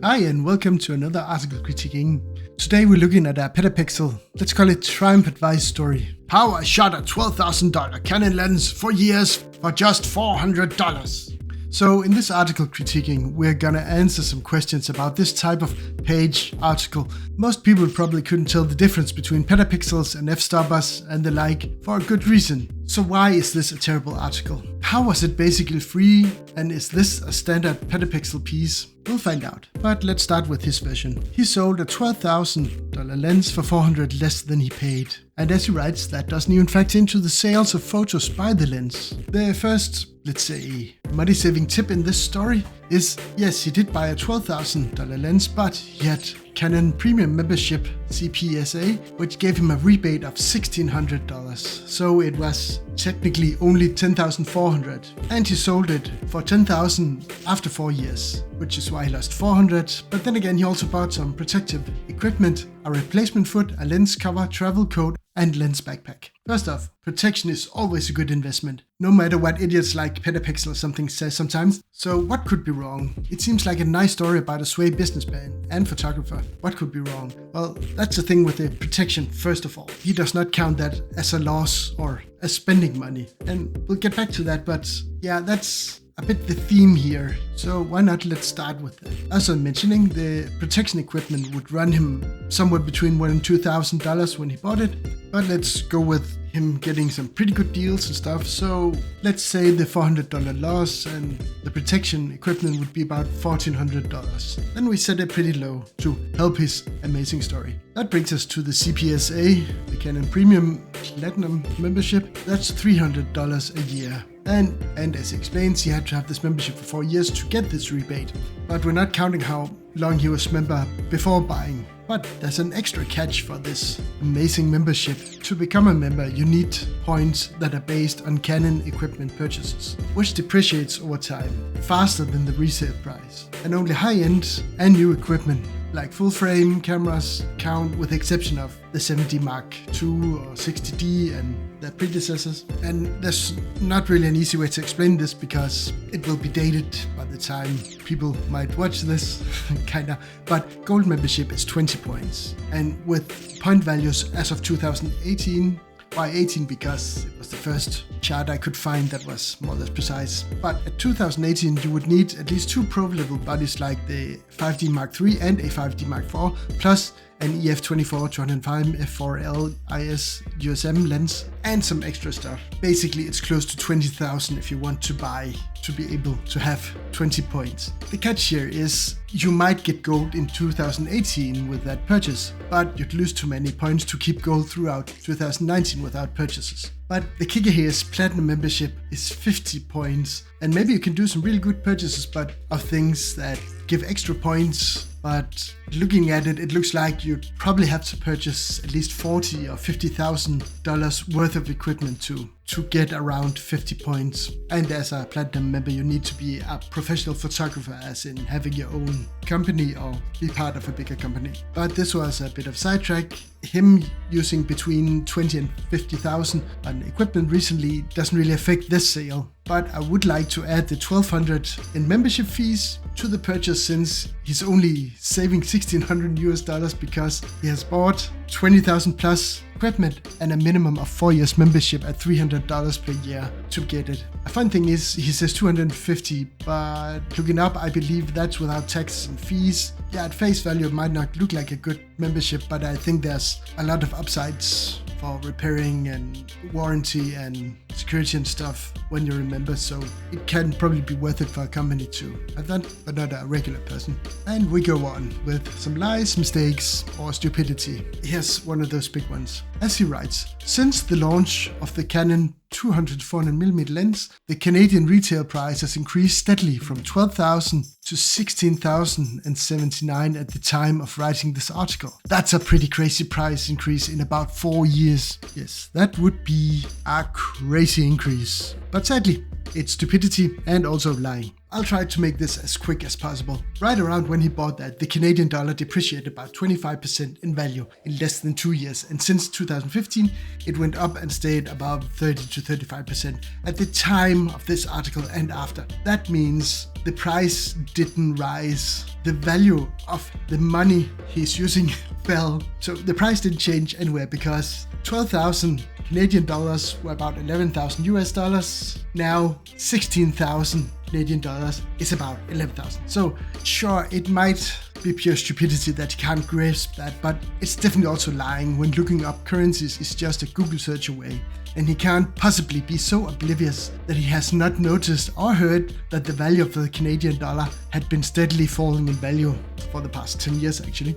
Hi and welcome to another article critiquing. Today we're looking at a petapixel, let's call it Triumph Advice story. How I shot a $12,000 Canon lens for years for just $400. So in this article critiquing, we're gonna answer some questions about this type of page article. Most people probably couldn't tell the difference between petapixels and f-stoppers and the like for a good reason. So why is this a terrible article? How was it basically free, and is this a standard petapixel piece? We'll find out. But let's start with his version. He sold a $12,000 lens for $400 less than he paid. And as he writes, that doesn't even factor into the sales of photos by the lens. The first, let's say, money-saving tip in this story is, yes, he did buy a $12,000 lens, but he had Canon Premium Membership, CPSA, which gave him a rebate of $1,600. So it was technically only $10,400. And he sold it for $10,000 after 4 years, which is why he lost $400. But then again, he also bought some protective equipment, a replacement foot, a lens cover, travel coat, and lens backpack. First off, protection is always a good investment, no matter what idiots like Petapixel or something says sometimes. So what could be wrong? It seems like a nice story about a sway businessman and photographer. What could be wrong? Well, that's the thing with the protection, first of all. He does not count that as a loss or as spending money. And we'll get back to that, but yeah, that's a bit the theme here. So why not let's start with that. As I'm mentioning, the protection equipment would run him somewhere between $1,000 and $2,000 when he bought it. But let's go with him getting some pretty good deals and stuff. So let's say the $400 loss and the protection equipment would be about $1,400. Then we set it pretty low to help his amazing story. That brings us to the CPSA, the Canon Premium Platinum membership. That's $300 a year. And as he explains, he had to have this membership for 4 years to get this rebate. But we're not counting how long he was member before buying. But there's an extra catch for this amazing membership. To become a member, you need points that are based on Canon equipment purchases, which depreciates over time faster than the resale price. And only high-end and new equipment like full-frame cameras count, with the exception of the 70 Mark II or 60D and their predecessors. And there's not really an easy way to explain this because it will be dated by the time people might watch this, kinda. But gold membership is 20 points. And with point values as of 2018, why 18? Because it was the first chart I could find that was more or less precise. But at 2018, you would need at least 2 pro-level bodies like the 5D Mark III and a 5D Mark IV, plus an EF24-205 f4L IS USM lens, and some extra stuff. Basically, it's close to 20,000 if you want to buy to be able to have 20 points. The catch here is you might get gold in 2018 with that purchase, but you'd lose too many points to keep gold throughout 2019 without purchases. But the kicker here is platinum membership is 50 points, and maybe you can do some really good purchases, but of things that give extra points. But looking at it, it looks like you'd probably have to purchase at least $40,000 or $50,000 worth of equipment to get around 50 points. And as a platinum member, you need to be a professional photographer, as in having your own company or be part of a bigger company. But this was a bit of sidetrack. Him using between 20 and 50,000 on equipment recently doesn't really affect this sale. But I would like to add the $1,200 in membership fees to the purchase, since he's only saving $1,600 because he has bought 20,000 plus equipment and a minimum of 4 years membership at $300 per year to get it. A fun thing is he says $250, but looking up, I believe that's without taxes and fees. Yeah, at face value it might not look like a good membership, but I think there's a lot of upsides for repairing and warranty and security and stuff when you're a member, so it can probably be worth it for a company to have that, but not a regular person. And we go on with some lies, mistakes, or stupidity. Here's one of those big ones. As he writes, since the launch of the Canon 200-400mm lens, the Canadian retail price has increased steadily from $12,000 to $16,079 at the time of writing this article. That's a pretty crazy price increase in about 4 years. Yes, that would be a crazy increase. But sadly, it's stupidity and also lying. I'll try to make this as quick as possible. Right around when he bought that, the Canadian dollar depreciated about 25% in value in less than 2 years. And since 2015, it went up and stayed about 30 to 35% at the time of this article and after. That means the price didn't rise. The value of the money he's using fell. So the price didn't change anywhere because 12,000 Canadian dollars were about 11,000 US dollars. Now 16,000 Canadian dollars is about 11,000. So sure, it might be pure stupidity that he can't grasp that, but it's definitely also lying when looking up currencies is just a Google search away. And he can't possibly be so oblivious that he has not noticed or heard that the value of the Canadian dollar had been steadily falling in value for the past 10 years actually,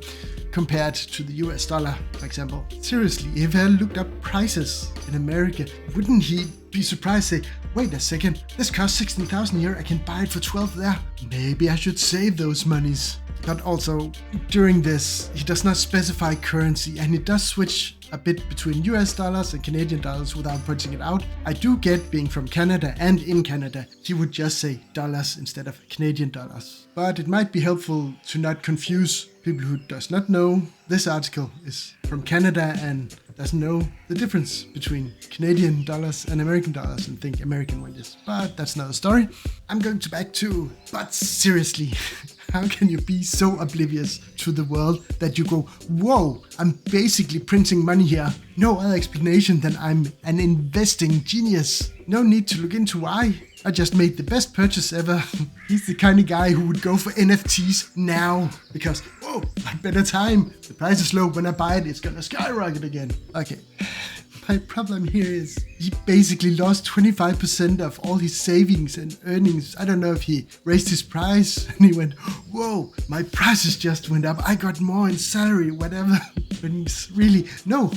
compared to the US dollar, for example. Seriously, if he had looked up prices in America, wouldn't he be surprised, say, wait a second, this costs 16,000 here, I can buy it for 12 there. Maybe I should save those monies. But also, during this, he does not specify currency and he does switch a bit between US dollars and Canadian dollars without putting it out. I do get being from Canada, and in Canada, he would just say dollars instead of Canadian dollars. But it might be helpful to not confuse people who does not know this article is from Canada and doesn't know the difference between Canadian dollars and American dollars and think American wages. But that's another story. I'm going to back to, but seriously, how can you be so oblivious to the world that you go, whoa, I'm basically printing money here. No other explanation than I'm an investing genius. No need to look into why. I just made the best purchase ever. He's the kind of guy who would go for NFTs now because, whoa, like better time. The price is low. When I buy it, it's gonna skyrocket again. Okay. My problem here is he basically lost 25% of all his savings and earnings. I don't know if he raised his price and he went, whoa, my prices just went up. I got more in salary, whatever. But it's really, no.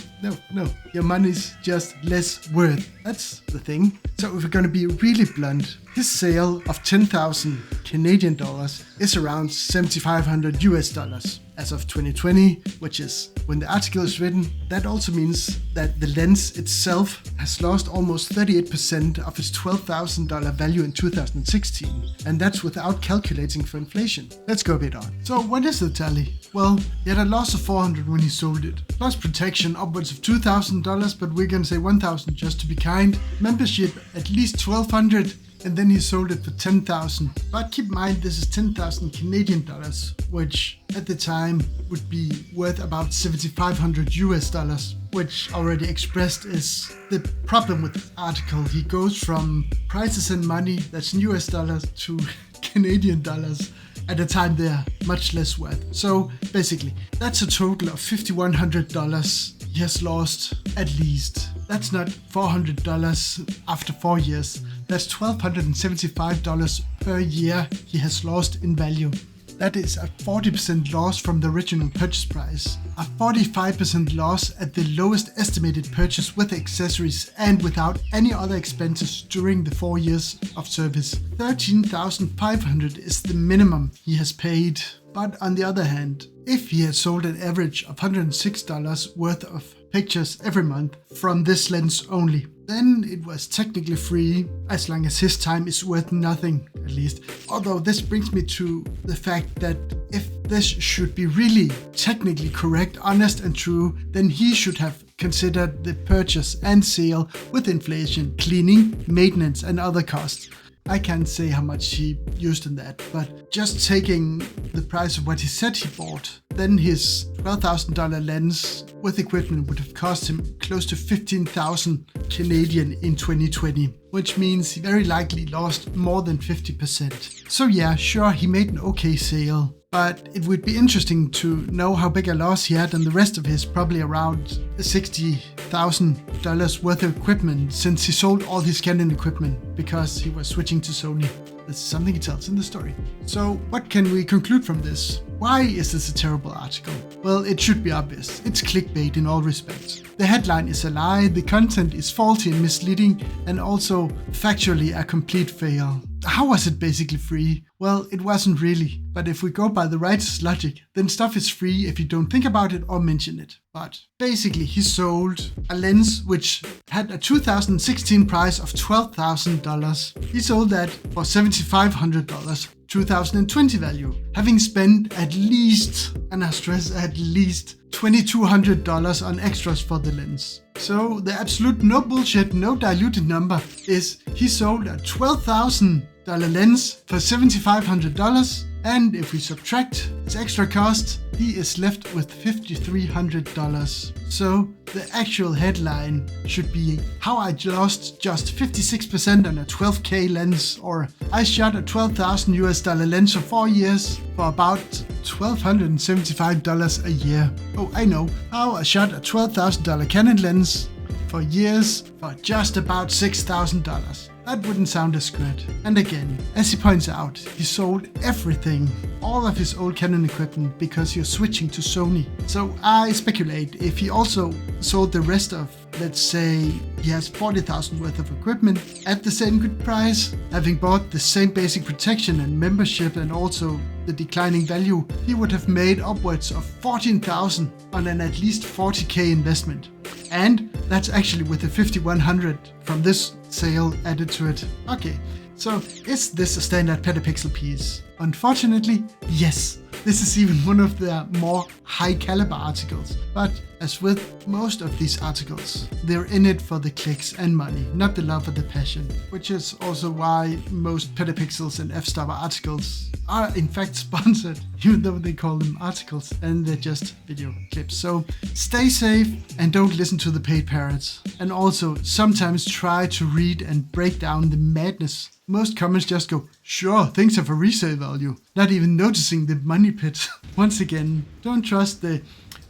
Your money's just less worth. That's the thing. So if we're going to be really blunt, his sale of 10,000 Canadian dollars is around 7,500 US dollars. As of 2020, which is when the article is written, that also means that the lens itself has lost almost 38% of its $12,000 value in 2016, and that's without calculating for inflation. Let's go a bit on. So what is the tally? Well, he had a loss of $400 when he sold it. Loss protection upwards of $2,000, but we're gonna say $1,000 just to be kind. Membership at least $1,200. And then he sold it for 10,000. But keep in mind, this is 10,000 Canadian dollars, which at the time would be worth about 7,500 US dollars, which already expressed is the problem with the article. He goes from prices and money that's in US dollars to Canadian dollars. At the time, they're much less worth. So basically, that's a total of $5,100 he has lost at least. That's not $400 after 4 years. That's $1,275 per year he has lost in value. That is a 40% loss from the original purchase price, a 45% loss at the lowest estimated purchase with accessories and without any other expenses during the 4 years of service. $13,500 is the minimum he has paid. But on the other hand, if he had sold an average of $106 worth of pictures every month from this lens only, then it was technically free as long as his time is worth nothing, at least. Although this brings me to the fact that if this should be really technically correct, honest and true, then he should have considered the purchase and sale with inflation, cleaning, maintenance and other costs. I can't say how much he used in that, but just taking the price of what he said he bought, then his $12,000 lens with equipment would have cost him close to 15,000 Canadian in 2020, which means he very likely lost more than 50%. So yeah, sure, he made an okay sale, but it would be interesting to know how big a loss he had on the rest of his probably around $60,000 worth of equipment, since he sold all his Canon equipment because he was switching to Sony. This is something he tells in the story. So what can we conclude from this? Why is this a terrible article? Well, it should be obvious. It's clickbait in all respects. The headline is a lie, the content is faulty and misleading, and also factually a complete fail. How was it basically free? Well, it wasn't really, but if we go by the righteous logic, then stuff is free if you don't think about it or mention it. But basically, he sold a lens which had a 2016 price of $12,000. He sold that for $7,500, 2020 value, having spent at least, and I stress at least, $2,200 on extras for the lens. So the absolute no bullshit, no diluted number is he sold a $12,000 lens for $7,500, and if we subtract its extra cost, he is left with $5,300. So the actual headline should be how I lost just 56% on a 12K lens, or I shot a $12,000 lens for 4 years for about $1,275 a year. Oh, I know, how I shot a $12,000 Canon lens for years for just about $6,000. That wouldn't sound as good. And again, as he points out, he sold everything, all of his old Canon equipment, because he was switching to Sony. So I speculate if he also sold the rest of, let's say, he has $40,000 worth of equipment at the same good price, having bought the same basic protection and membership and also the declining value, he would have made upwards of $14,000 on an at least $40K investment. And that's actually with the $5,100 from this sale added to it. Okay, so is this a standard petapixel piece? Unfortunately, yes. This is even one of the more high caliber articles. But as with most of these articles, they're in it for the clicks and money, not the love or the passion. Which is also why most petapixels and f-stopper articles are in fact sponsored, even though they call them articles and they're just video clips. So stay safe and don't listen to the paid parrots. And also sometimes try to read and break down the madness. Most comments just go, sure, things have a resale value, not even noticing the money pit. Once again, don't trust the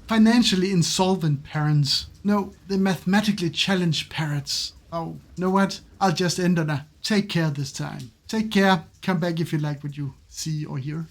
financially insolvent parents. No, the mathematically challenged parrots. Oh, know what? I'll just end on a take care this time. Take care. Come back if you like what you see or hear.